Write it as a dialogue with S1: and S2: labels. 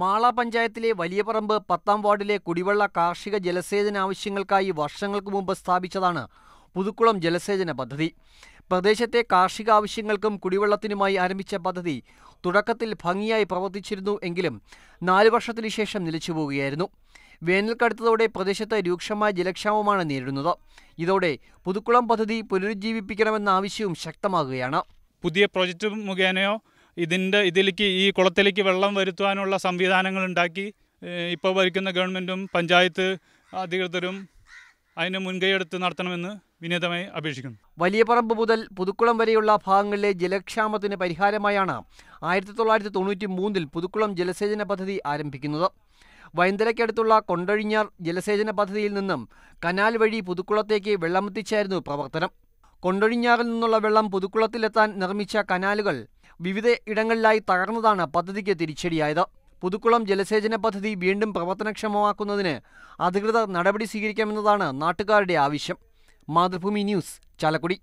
S1: മാള പഞ്ചായത്തിലെ വലിയപറമ്പ് 10-ാം വാർഡിലെ കുടിവെള്ള കാർഷിക ജലസേചന ആവശ്യങ്ങൾക്കായി വർഷങ്ങൾക്ക് മുമ്പ് സ്ഥാപിച്ചതാണ് പുതുക്കുളം ജലസേചന പദ്ധതി. പ്രദേശത്തെ കാർഷിക ആവശ്യങ്ങൾക്കും കുടിവെള്ളത്തിനുമായി ആരംഭിച്ച പദ്ധതി തുടക്കത്തിൽ ഭംഗിയായി പ്രവർത്തിച്ചിരുന്നു എങ്കിലും 4 വർഷത്തിനു ശേഷം നിലച്ചുപോവുകയായിരുന്നു. വേനൽ കടുത്തതോടെ പ്രദേശത്ത് രൂക്ഷമായ ജലക്ഷാമമാണ് നേരിടുന്നത്. ഇതോടെ പുതുക്കുളം പദ്ധതി പുനരുജ്ജീവിപ്പിക്കണമെന്ന ആവശ്യവും ശക്തമാകുകയാണ്.
S2: പുതിയ പ്രോജക്റ്റ് മുഖേനയോ ഇതിലേക്ക് ഈ കുളത്തിലേക്ക് വെള്ളം വരുത്തുവാനുള്ള സംവിധാനങ്ങൾ ഉണ്ടാക്കി ഇപ്പോൾ ഭരിക്കുന്ന ഗവൺമെൻറ്റും പഞ്ചായത്ത് അധികൃതരും അതിന് മുൻകൈയെടുത്ത് നടത്തണമെന്ന് വിനീതമായി അപേക്ഷിക്കുന്നു.
S1: വലിയപറമ്പ് മുതൽ പുതുക്കുളം വരെയുള്ള ഭാഗങ്ങളിലെ ജലക്ഷാമത്തിന് പരിഹാരമായാണ് 1993 പുതുക്കുളം ജലസേചന പദ്ധതി ആരംഭിക്കുന്നത്. വൈന്തലയ്ക്കടുത്തുള്ള കൊണ്ടഴിഞ്ഞാർ ജലസേചന പദ്ധതിയിൽ നിന്നും കനാൽ വഴി പുതുക്കുളത്തേക്ക് വെള്ളമെത്തിച്ചായിരുന്നു പ്രവർത്തനം. കൊണ്ടഴിഞ്ഞാറിൽ നിന്നുള്ള വെള്ളം പുതുക്കുളത്തിലെത്താൻ നിർമ്മിച്ച കനാലുകൾ വിവിധ ഇടങ്ങളിലായി തകർന്നതാണ് പദ്ധതിക്ക് തിരിച്ചടിയായത്. പുതുക്കുളം ജലസേചന പദ്ധതി വീണ്ടും പ്രവർത്തനക്ഷമമാക്കുന്നതിന് അധികൃതർ നടപടി സ്വീകരിക്കണമെന്നതാണ് നാട്ടുകാരുടെ ആവശ്യം. മാതൃഭൂമി ന്യൂസ്, ചാലക്കുടി.